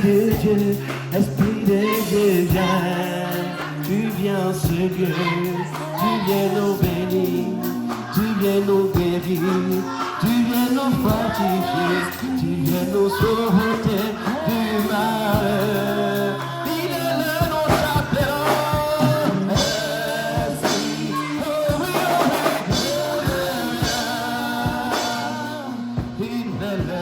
Esprit de Dieu, viens. Tu viens en ce lieu, tu viens nous bénir, tu viens nous guérir, tu viens nous fortifier, tu viens nous sauver du mal. Il est là nos chapelles. Esprit, oh oui, il est là.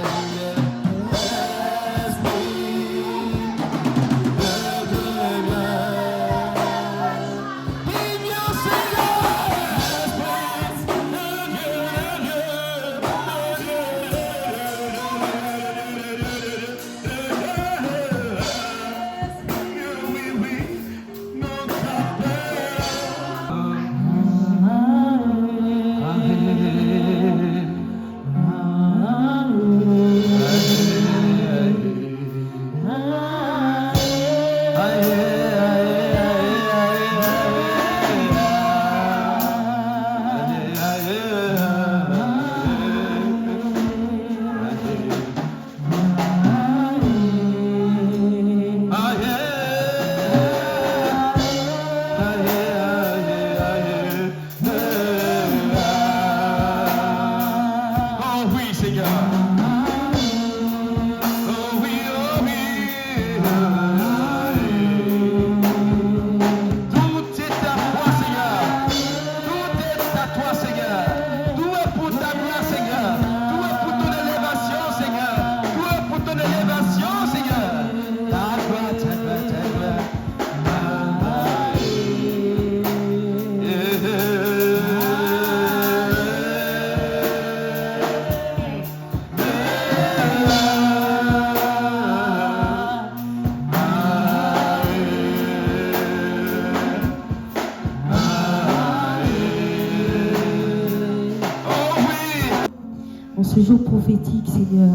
En ce jour prophétique, Seigneur,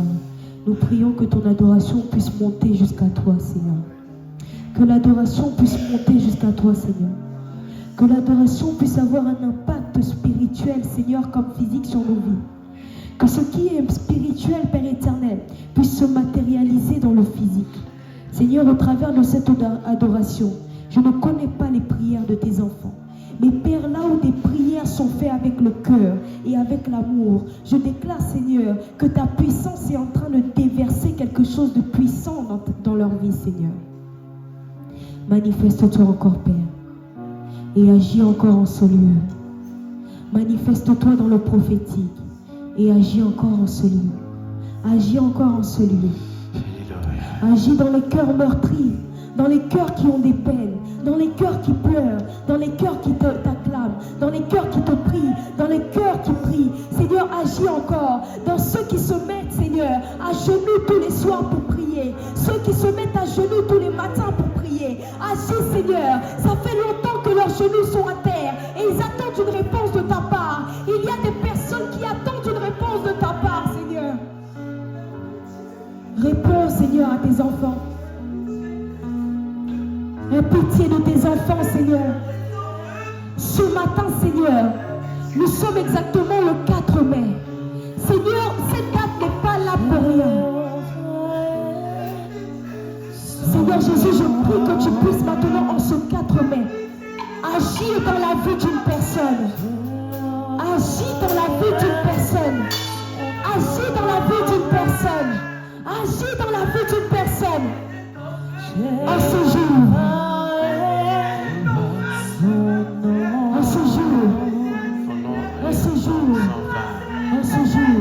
nous prions que ton adoration puisse monter jusqu'à toi, Seigneur. Que l'adoration puisse monter jusqu'à toi, Seigneur. Que l'adoration puisse avoir un impact spirituel, Seigneur, comme physique sur nos vies. Que ce qui est spirituel, Père éternel, puisse se matérialiser dans le physique. Seigneur, au travers de cette adoration, je ne connais pas les prières de tes enfants. Mais Père, là où des prières sont faites avec le cœur et avec l'amour, je déclare, Seigneur, que ta puissance est en train de déverser quelque chose de puissant dans leur vie, Seigneur. Manifeste-toi encore, Père, et agis encore en ce lieu. Manifeste-toi dans le prophétique et agis encore en ce lieu. Agis encore en ce lieu. Agis dans les cœurs meurtris, dans les cœurs qui ont des peines, dans les cœurs qui pleurent, dans les cœurs qui t'acclament, dans les cœurs qui te prient, dans les cœurs qui prient. Seigneur, agis encore dans ceux qui se mettent, Seigneur, à genoux tous les soirs pour prier, ceux qui se mettent à genoux tous les matins pour prier. Agis, Seigneur, ça fait longtemps que leurs genoux sont à terre et ils attendent une réponse de ta part. Il y a des personnes qui attendent une réponse de ta part, Seigneur. Réponds, Seigneur, à tes enfants. Aie pitié de tes enfants, Seigneur. Ce matin, Seigneur, nous sommes exactement le 4 mai. Seigneur, cette date n'est pas là pour rien. Seigneur Jésus, je prie que tu puisses maintenant, en ce 4 mai, agir dans la vie d'une personne. Agis dans la vie d'une personne. Agis dans la vie d'une personne. Agis dans la vie d'une personne. En ce jour. En ce jour. En ce jour. En ce jour.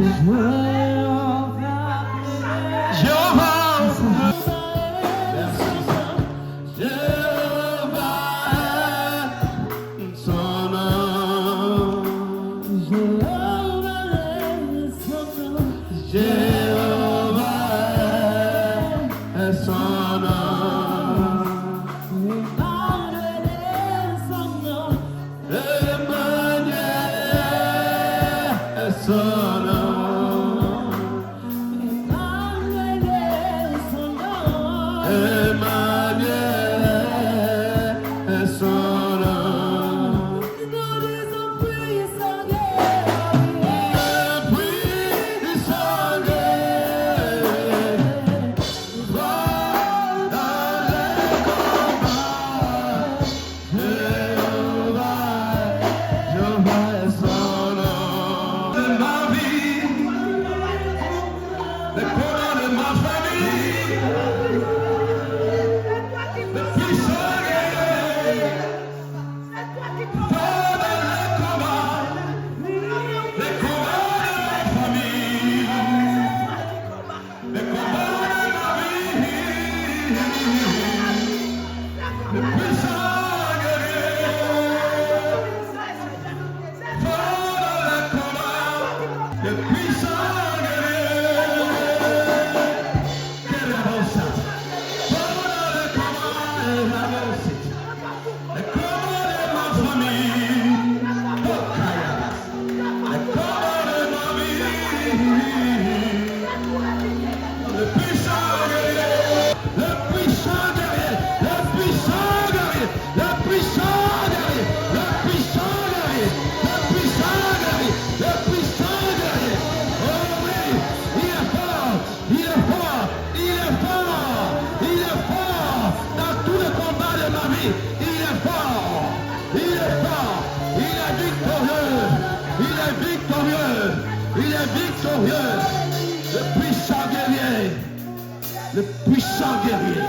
Le puissant guerrier,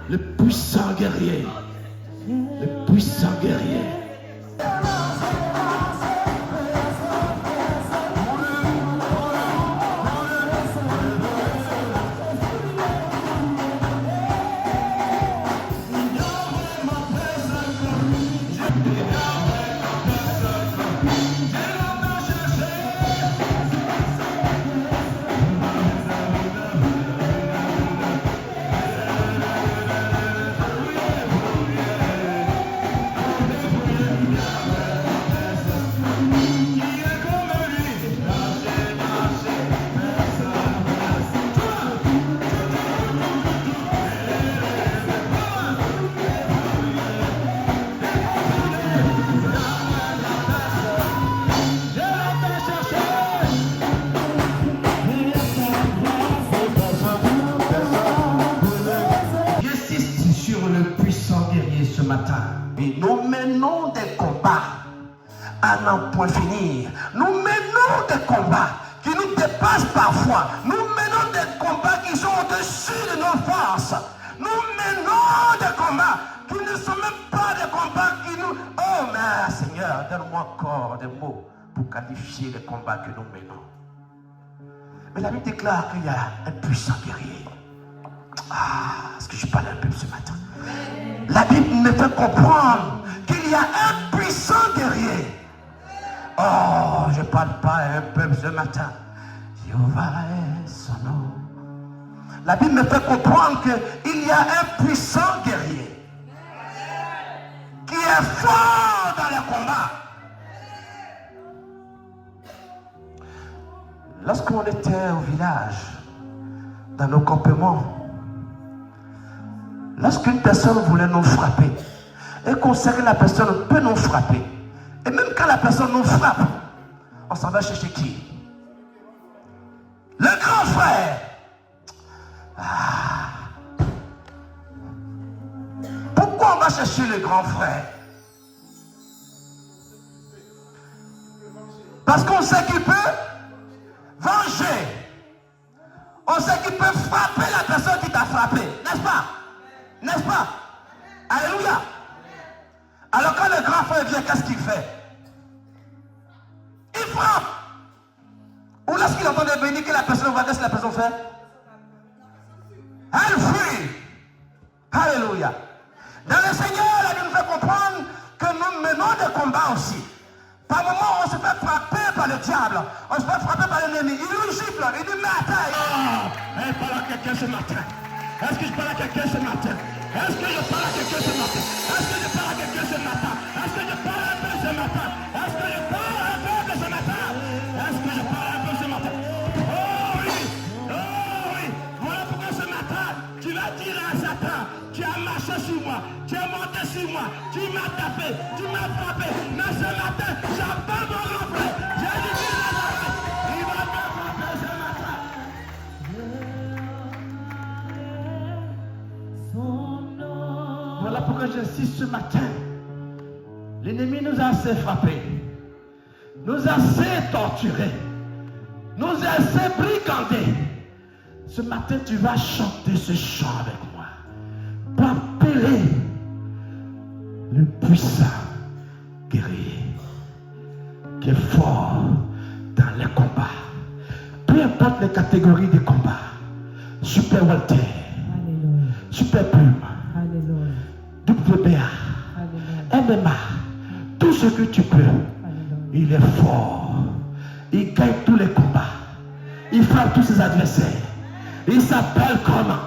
le puissant guerrier, le puissant guerrier. Et nous menons des combats à n'en point finir. Nous menons des combats qui nous dépassent parfois. Nous menons des combats qui sont au-dessus de nos forces. Nous menons des combats qui ne sont même pas des combats qui nous... Oh, mais Seigneur, donne-moi encore des mots pour qualifier les combats que nous menons. Mais la Bible déclare qu'il y a un puissant guerrier. Ah, est-ce que je parle un peu ce matin? La Bible me fait comprendre qu'il y a un puissant guerrier. Oh, je ne parle pas à un peuple ce matin. Jéhovah est son nom. La Bible me fait comprendre qu'il y a un puissant guerrier qui est fort dans les combats. Lorsqu'on était au village, dans nos campements, lorsqu'une personne voulait nous frapper et qu'on sait que la personne peut nous frapper, et même quand la personne nous frappe, on s'en va chercher qui? Le grand frère. Ah. Pourquoi on va chercher le grand frère? Parce qu'on sait qu'il peut venger. On sait qu'il peut frapper la personne qui t'a frappé, n'est-ce pas? N'est-ce pas? Alléluia. Alors quand le grand frère vient, qu'est-ce qu'il fait? Il frappe. Ou lorsqu'il entend venir que la personne va, qu'est-ce que la personne fait? Elle fuit. Alléluia. Dans le Seigneur, la Bible nous fait comprendre que nous menons des combats aussi. Par moments, on se fait frapper par le diable. On se fait frapper par l'ennemi. Il nous gifle. Il dit, mais attends. Elle parle à quelqu'un ce matin. Est-ce que je parle à quelqu'un ce matin? Est-ce que je parle à quelqu'un ce matin? Est-ce que je parle à quelqu'un ce matin? Est-ce que je parle un peu ce matin? Est-ce que je parle un peu ce matin? Est-ce que je parle un peu ce matin? Oh oui! Oh oui! Voilà pourquoi ce matin, tu vas dire à Satan, tu as marché sur moi, tu es monté sur moi, tu m'as tapé, tu m'as frappé. Mais ce matin, j'appelle mon grand frère. J'ai dit, il va me frapper ce matin. Voilà pourquoi j'insiste ce matin. L'ennemi nous a assez frappés, nous a assez torturés, nous a assez brigandés. Ce matin, tu vas chanter ce chant avec moi. Pour appeler le puissant guerrier qui est fort dans les combats. Peu importe les catégories de combats. Super Walter, Super Plume, WBA, MMA, tout ce que tu peux. Il est fort. Il gagne tous les combats. Il frappe tous ses adversaires. Il s'appelle comment?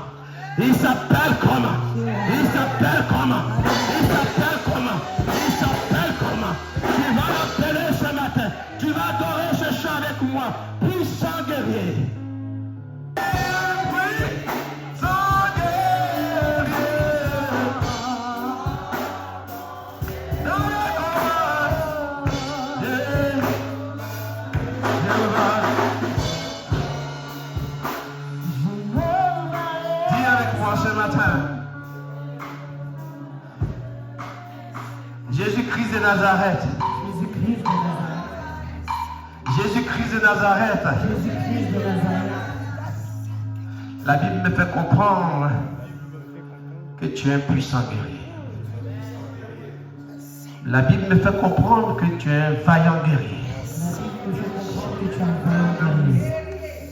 Il s'appelle comment? Il s'appelle comment? Il s'appelle comment? Il s'appelle comment? Tu vas l'appeler ce matin. Tu vas adorer ce chant avec moi. Puissant guerrier. Jésus-Christ de Nazareth. Jésus-Christ de Nazareth. La Bible me fait comprendre que tu es un puissant guerrier. La Bible me fait comprendre que tu es un vaillant guerrier.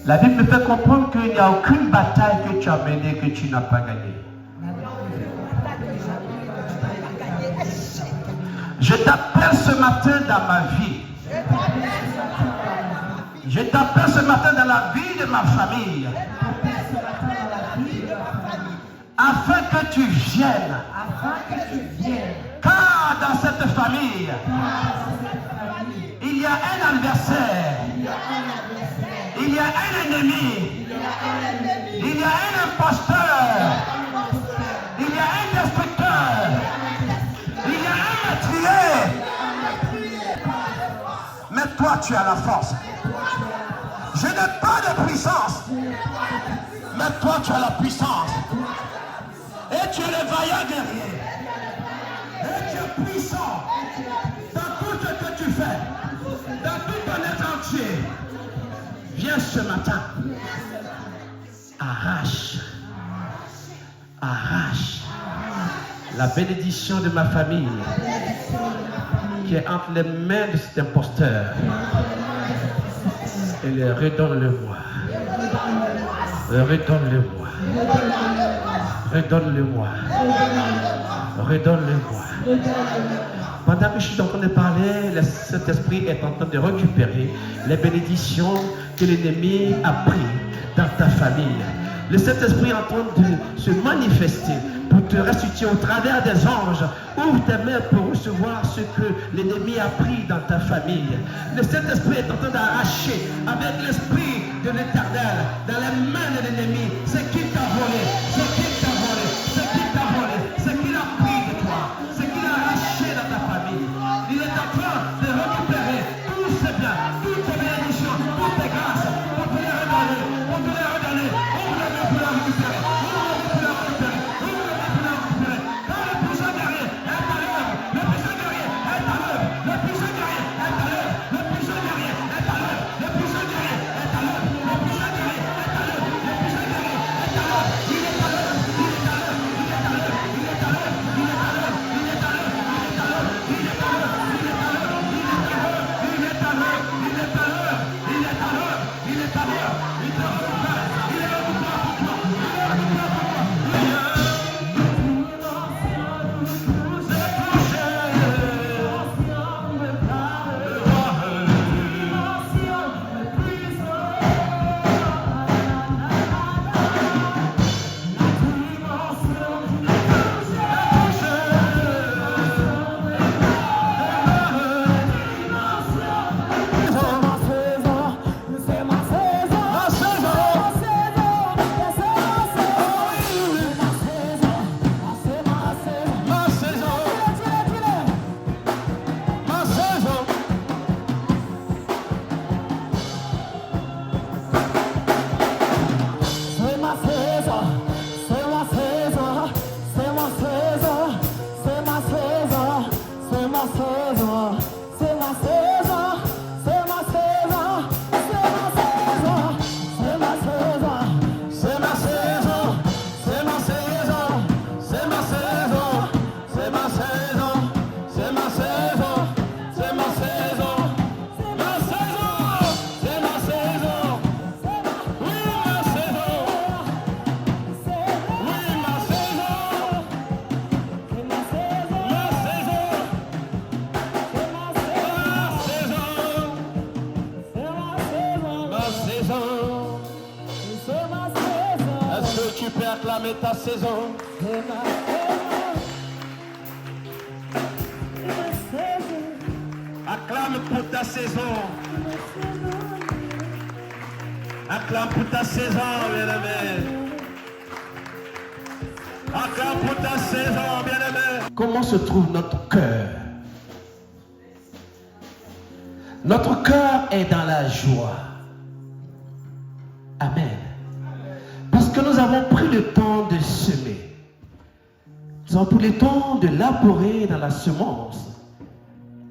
La Bible me fait comprendre qu'il n'y a aucune bataille que tu as menée que tu n'as pas gagnée. Je t'appelle ce matin dans ma vie. Je t'appelle ce matin dans la vie de ma famille. Afin que tu viennes. Car dans cette famille, il y a un adversaire. Il y a un ennemi. Il y a un imposteur. Il y a un destructeur. Il y a un meurtrier. Mais toi, tu as la force. Je n'ai pas de puissance. Mais toi, tu as la puissance. Et tu es le vaillant guerrier. Et tu es puissant dans tout ce que tu fais. Dans tout ton être entier. Viens ce matin. Arrache. Arrache la bénédiction de ma famille qui est entre les mains de cet imposteur et le redonne-le-moi. Redonne-le-moi. Redonne-le-moi. Redonne-le-moi. Pendant que je suis en train de parler, cet esprit est en train de récupérer les bénédictions que l'ennemi a prises dans ta famille. Le Saint-Esprit est en train de se manifester pour te restituer au travers des anges. Ouvre tes mains pour recevoir ce que l'ennemi a pris dans ta famille. Le Saint-Esprit est en train d'arracher avec l'Esprit de l'Éternel dans les mains de l'ennemi ce qu'il t'a volé, ce qu'il t'a volé, ce qu'il t'a volé, ce qu'il a pris de toi, ce qu'il a arraché dans ta famille. Il est en train de récupérer tous ces biens, toutes tes bénédictions, toutes tes grâces pour te les redonner, pour te les redonner. Ouvre les mains pour les récupérer. Il est Acclame ta saison. Acclame pour ta saison. Acclame pour ta saison, bien-aimé. Acclame pour ta saison, bien-aimé. Comment se trouve notre cœur? Notre cœur est dans la joie. Amen. Parce que nous avons pris le temps de semer. Nous avons pris le temps de labourer dans la semence.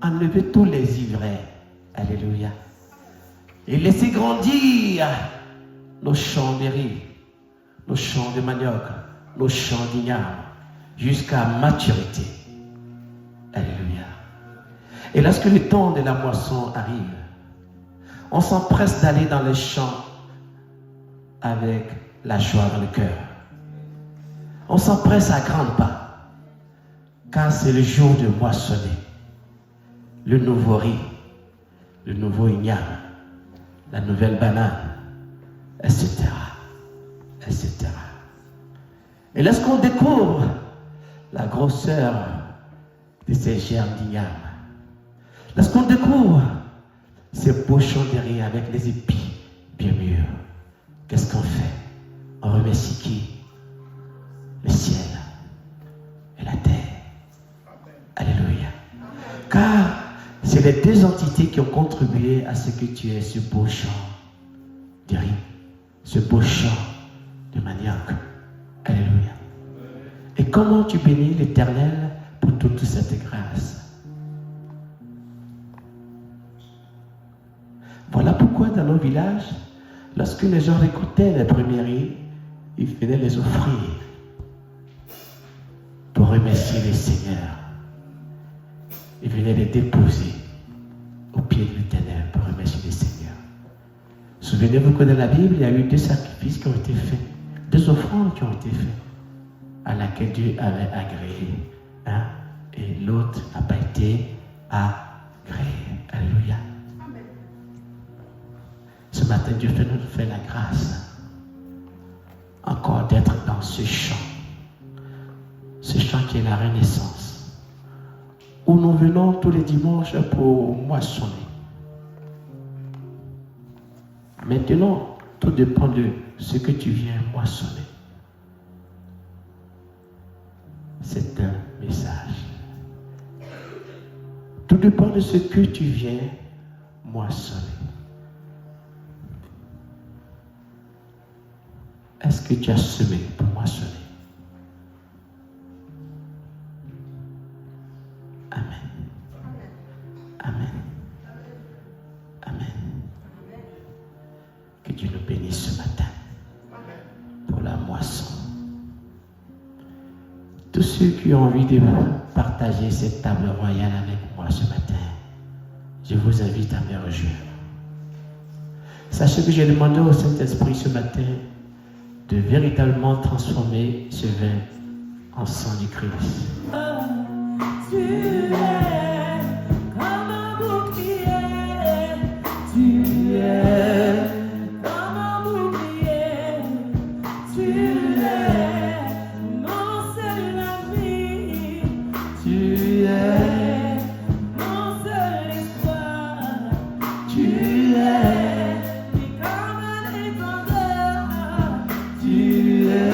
Enlever tous les ivraies. Alléluia. Et laisser grandir nos champs de riz, nos champs de manioc, nos champs d'igname, jusqu'à maturité. Alléluia. Et lorsque le temps de la moisson arrive, on s'empresse d'aller dans les champs avec la joie dans le cœur. On s'empresse à grands pas, car c'est le jour de moissonner. Le nouveau riz, le nouveau igname, la nouvelle banane, etc. etc. Et lorsqu'on découvre la grosseur de ces germes d'igname, lorsqu'on découvre ces beaux champs de riz avec les épis bien mûrs, qu'est-ce qu'on fait? On remercie qui? Le ciel et la terre. Alléluia. Car c'est les deux entités qui ont contribué à ce que tu aies ce beau champ de riz, ce beau champ de manioc. Alléluia. Et comment tu bénis l'Éternel pour toute cette grâce? Voilà pourquoi dans nos villages, lorsque les gens récoltaient les premiers riz, ils venaient les offrir pour remercier le Seigneur. Ils venaient les déposer au pied de l'Éternel pour remercier le Seigneur. Souvenez-vous que dans la Bible, il y a eu 2 sacrifices qui ont été faits, 2 offrandes qui ont été faites, à laquelle Dieu avait agréé, hein, et l'autre n'a pas été agréé. Alléluia. Ce matin, Dieu nous fait la grâce encore d'être dans ce champ qui est la renaissance, où nous venons tous les dimanches pour moissonner. Maintenant, tout dépend de ce que tu viens moissonner. C'est un message. Tout dépend de ce que tu viens moissonner. Est-ce que tu as semé pour moissonner? Amen. Amen. Amen. Que Dieu nous bénisse ce matin pour la moisson. Tous ceux qui ont envie de partager cette table royale avec moi ce matin, je vous invite à me rejoindre. Sachez que j'ai demandé au Saint-Esprit ce matin de véritablement transformer ce vin en sang du Christ. Tu es comme un bouclier, tu es comme un bouclier, tu es mon seul ami, tu es mon seul espoir, tu es comme un étendard, tu es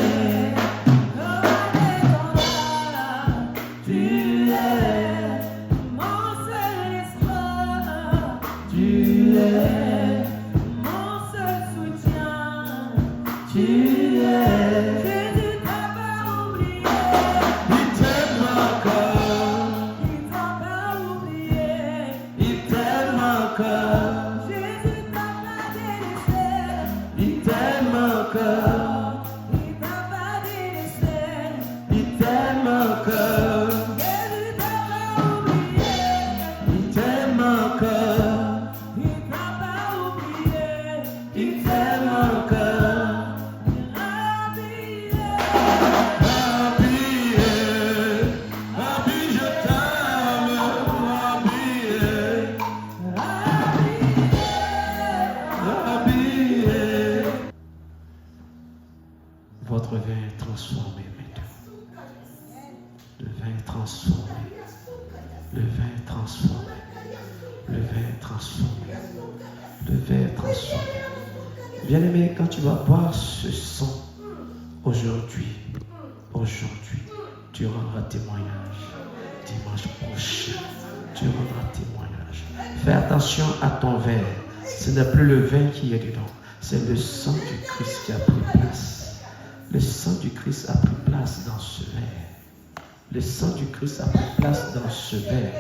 Votre vin est transformé. transformé. Le vin est transformé. Le vin est transformé. Le vin est transformé. Bien-aimé, quand tu vas boire ce sang, aujourd'hui, tu rendras témoignage. Dimanche prochain, tu rendras témoignage. Fais attention à ton verre. Ce n'est plus le vin qui est dedans. C'est le sang du Christ qui a pris place. Le sang du Christ a pris place dans ce verre. Le sang du Christ a pris place dans ce verre.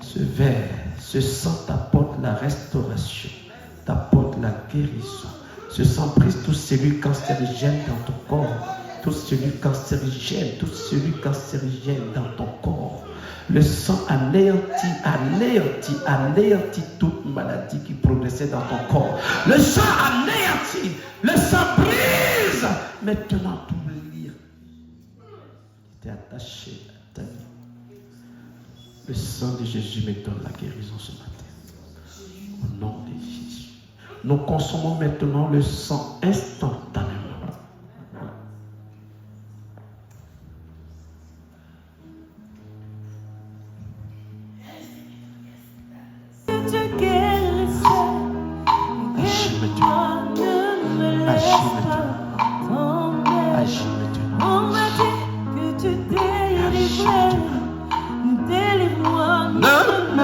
Ce verre, ce sang t'apporte la restauration, t'apporte la guérison. Ce sang brise tout celui cancérigène dans ton corps. Tout celui cancérigène dans ton corps. Le sang anéantit toute maladie qui progressait dans ton corps. Le sang anéantit, le sang brise. Maintenant, t'oublies. Tu es attaché à ta vie. Le sang de Jésus me donne la guérison ce matin. Au nom de Jésus. Nous consommons maintenant le sang instantanément. Ne me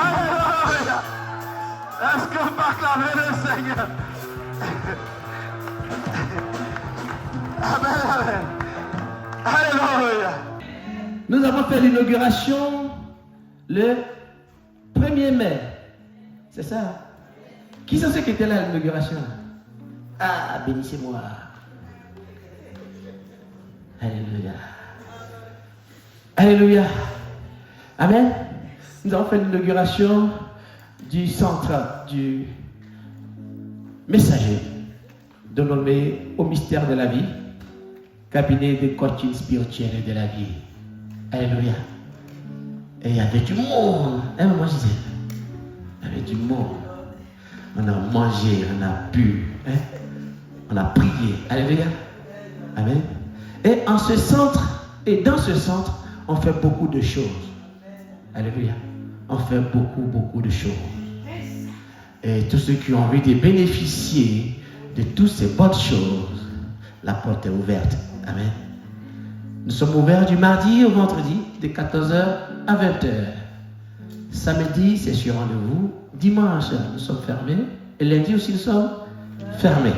Alléluia. Est-ce qu'on peut acclamer le Seigneur? Amen, amen. Alléluia. Nous avons fait l'inauguration le 1er mai. C'est ça? Qui sont ceux qui étaient là à l'inauguration? Ah, bénissez-moi. Alléluia. Alléluia. Amen. Nous avons fait l'inauguration du centre du messager dénommé au mystère de la vie, cabinet de coaching spirituel et de la vie. Alléluia. Et il y avait du monde. Moi je disais, il y avait du monde. On a mangé, on a bu, on a prié. Alléluia. Amen. Et en ce centre, et dans ce centre, on fait beaucoup de choses. Alléluia. On fait beaucoup de choses. Et tous ceux qui ont envie de bénéficier de toutes ces bonnes choses, la porte est ouverte. Amen. Nous sommes ouverts du mardi au vendredi, de 14h à 20h. Samedi, c'est sur rendez-vous. Dimanche, nous sommes fermés. Et lundi aussi, nous sommes fermés.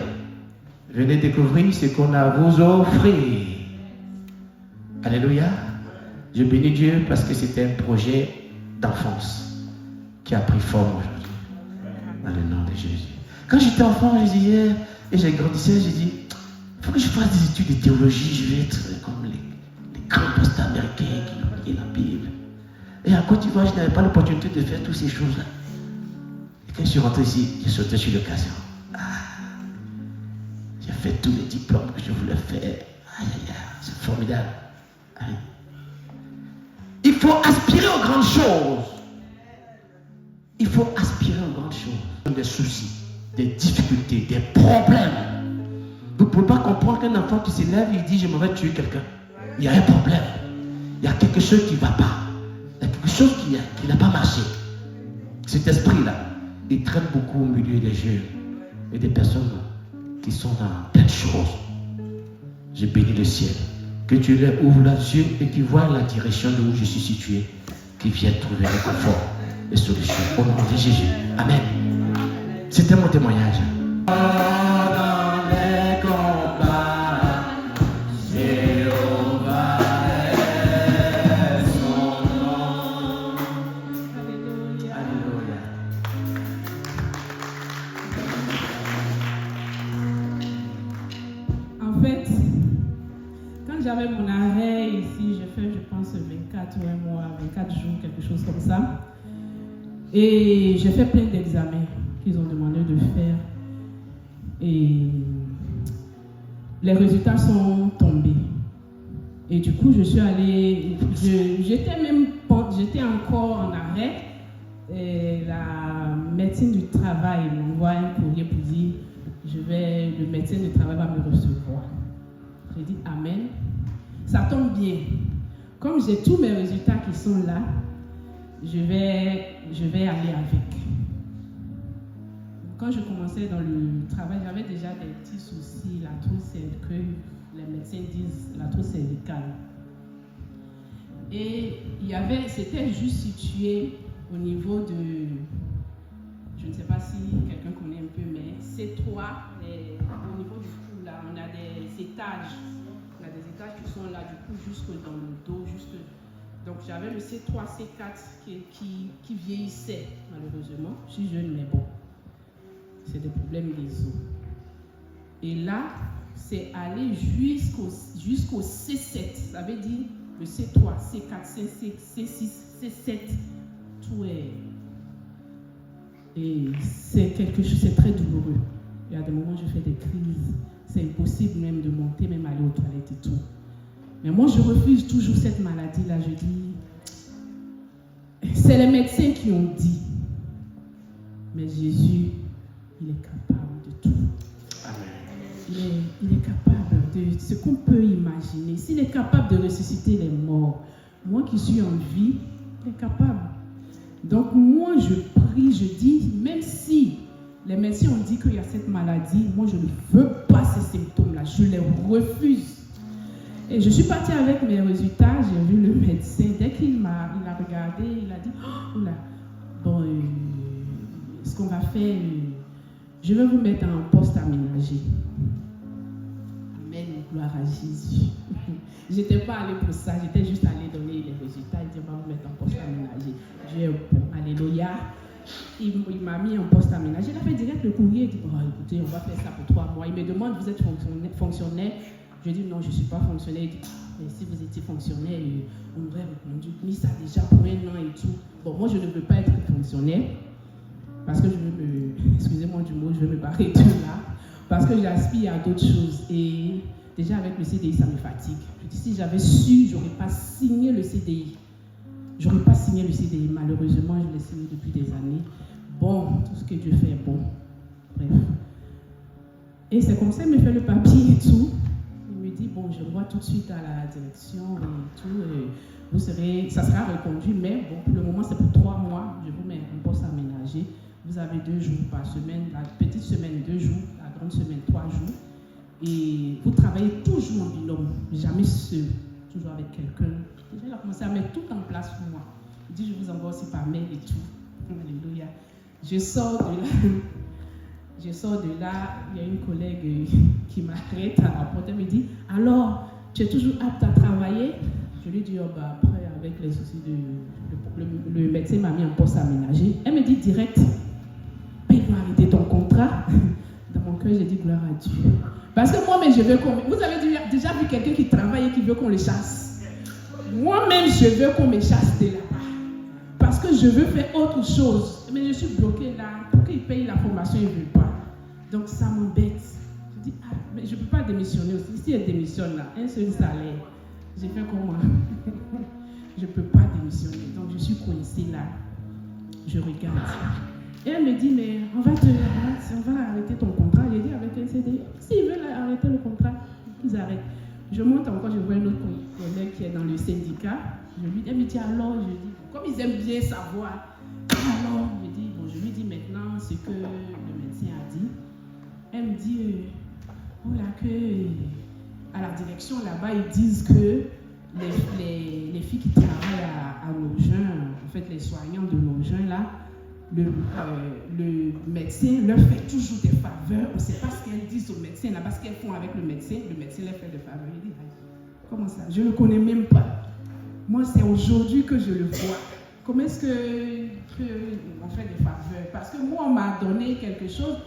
Venez découvrir ce qu'on a à vous offrir. Alléluia. Je bénis Dieu parce que c'était un projet d'enfance qui a pris forme aujourd'hui. Dans le nom de Jésus. Quand j'étais enfant, je disais, et j'ai grandissé, j'ai dit, il faut que je fasse des études de théologie, je vais être comme les grands pasteurs américains qui ont lié la Bible. Et à Côte d'Ivoire, je n'avais pas l'opportunité de faire toutes ces choses-là. Et quand je suis rentré ici, j'ai sauté sur l'occasion. J'ai fait tous les diplômes que je voulais faire. C'est formidable. Amen. Il faut aspirer aux grandes choses. Il faut aspirer aux grandes choses. Des soucis, des difficultés, des problèmes. Vous ne pouvez pas comprendre qu'un enfant qui s'élève, il dit je m'en vais tuer quelqu'un. Il y a un problème. Il y a quelque chose qui ne va pas. Il y a quelque chose qui n'a pas marché. Cet esprit-là, il traîne beaucoup au milieu des jeunes et des personnes qui sont dans plein de choses. Je bénis le ciel. Que Dieu leur ouvre leurs yeux et qu'ils voient la direction de où je suis situé, qu'ils viennent trouver le confort, les solutions. Au nom de Jésus. Amen. C'était mon témoignage. En fait, quand j'avais mon arrêt ici, j'ai fait, je pense, 24 ou un mois, 24 jours, quelque chose comme ça. Et j'ai fait plein d'examens qu'ils ont demandé de faire. Et les résultats sont tombés. Et du coup, je suis allée, j'étais encore en arrêt. Et la médecine du travail m'envoie un courrier pour dire le médecin du travail va me recevoir. J'ai dit Amen. Ça tombe bien. Comme j'ai tous mes résultats qui sont là, je vais aller avec. Quand je commençais dans le travail, j'avais déjà des petits soucis, la trousse que les médecins disent la trousse cervicale. Et c'était juste situé au niveau de, je ne sais pas si quelqu'un connaît un peu, mais C3, au niveau du cou, là, on a des étages. On a des étages qui sont là, du coup, jusque dans le dos, donc j'avais le C3, C4 qui vieillissait, malheureusement. Je suis jeune, mais bon, c'est des problèmes des os. Et là, c'est aller jusqu'au C7, ça veut dire le C3, C4, C5, C6, C7, tout est... Et c'est quelque chose, c'est très douloureux. Il y a des moments où je fais des crises. C'est impossible même de monter, même aller aux toilettes et tout. Mais moi, je refuse toujours cette maladie-là. Je dis, c'est les médecins qui ont dit. Mais Jésus, il est capable de tout. Amen. Il est capable de ce qu'on peut imaginer. S'il est capable de ressusciter les morts, moi qui suis en vie, il est capable. Donc moi, je prie, je dis, même si les médecins ont dit qu'il y a cette maladie, moi, je ne veux pas ces symptômes-là. Je les refuse. Et je suis partie avec mes résultats. J'ai vu le médecin. Dès qu'il a regardé, il a dit, oh là, bon, qu'on va faire, je vais vous mettre en poste aménagé. Amen, gloire à Jésus. Je n'étais pas allée pour ça, j'étais juste allée donner les résultats. Il dit, on va vous mettre en poste aménagé. J'ai bon, alléluia. Il m'a mis en poste aménagé. Il a fait direct le courrier. Il dit, bon, écoutez, on va faire ça pour 3 mois. Il me demande, vous êtes fonctionnaire? Je dis, non, je ne suis pas fonctionnaire. Il dit, mais si vous étiez fonctionnaire, on aurait répondu, mis ça déjà pour 1 an et tout. Bon, moi, je ne veux pas être fonctionnaire parce que je veux me, excusez-moi du mot, je veux me barrer de là parce que j'aspire à d'autres choses. Et déjà, avec le CDI, ça me fatigue. Je dis, si j'avais su, je n'aurais pas signé le CDI. J'aurais pas signé le CDI. Malheureusement, je l'ai signé depuis des années. Bon, tout ce que Dieu fait est bon. Bref. Et c'est comme ça, il me fait le papier et tout. Il me dit, bon, je vois tout de suite à la direction et tout. Vous serez, ça sera reconduit, mais bon, pour le moment, c'est pour 3 mois. Je vous mets un poste aménagé. Vous avez 2 jours par semaine. La petite semaine, 2 jours. La grande semaine, 3 jours. Et vous travaillez toujours en binôme. Jamais seul. Toujours avec quelqu'un. Déjà, il a commencé à mettre tout en place pour moi. Il dit, je vous envoie aussi par mail et tout. Alléluia. Je sors de là, il y a une collègue qui m'arrête à la porte. Elle me dit, alors, tu es toujours apte à travailler? Je lui dis, oh, bah, après, avec les soucis le médecin m'a mis en poste aménagé. Elle me dit direct, il faut arrêter ton contrat. Dans mon cœur, j'ai dit, gloire à Dieu. Parce que moi-même, je veux qu'on... Vous avez déjà vu quelqu'un qui travaille et qui veut qu'on le chasse? Moi-même, je veux qu'on me chasse de là-bas. Parce que je veux faire autre chose. Mais je suis bloquée là. Pour qu'il paye la formation, il ne veut pas. Donc, ça m'embête. Je dis, mais je ne peux pas démissionner aussi. Si elle démissionne là, un seul salaire, j'ai fait comment? Je ne peux pas démissionner. Donc, je suis coincée là. Je regarde. Et elle me dit, mais on va arrêter ton contrat. J'ai dit avec un CDI. S'ils veulent arrêter le contrat, ils arrêtent. Je monte encore, je vois un autre collègue qui est dans le syndicat. Elle me dit alors, je dis, comme ils aiment bien savoir, alors, je lui dis maintenant ce que le médecin a dit. Elle me dit, voilà que à la direction là-bas, ils disent que les filles qui travaillent à Nogent, en fait les soignants de Nogent là, le médecin leur fait toujours des faveurs. On ne sait pas ce qu'elles disent au médecin, là, parce qu'elles font avec le médecin leur fait des faveurs. Il dit, comment ça? Je ne le connais même pas. Moi, c'est aujourd'hui que je le vois. Comment est-ce qu'on fait des faveurs? Parce que moi, on m'a donné quelque chose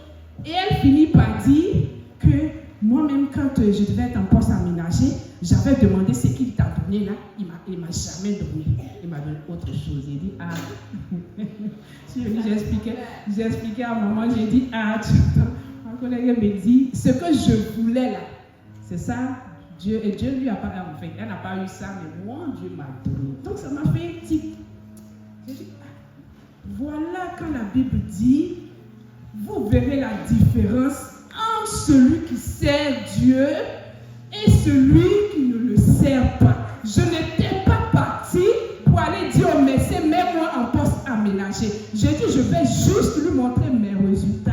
et elle finit par dire que moi-même, quand je devais être en poste aménagé, j'avais demandé ce qu'il t'a donné là. Il ne m'a jamais donné. Il m'a donné autre chose. Il dit, j'ai expliqué à maman, j'ai dit, ma collègue me dit, ce que je voulais là, c'est ça. Dieu lui a pas, en fait, elle n'a pas eu ça, mais moi, Dieu m'a donné. Donc ça m'a fait un tic. J'ai dit, voilà quand la Bible dit, vous verrez la différence entre celui qui sert Dieu et celui qui ne le sert pas. Je n'étais pas partie pour aller dire au médecin, mets-moi en poste aménagé. J'ai dit, je vais juste lui montrer mes résultats.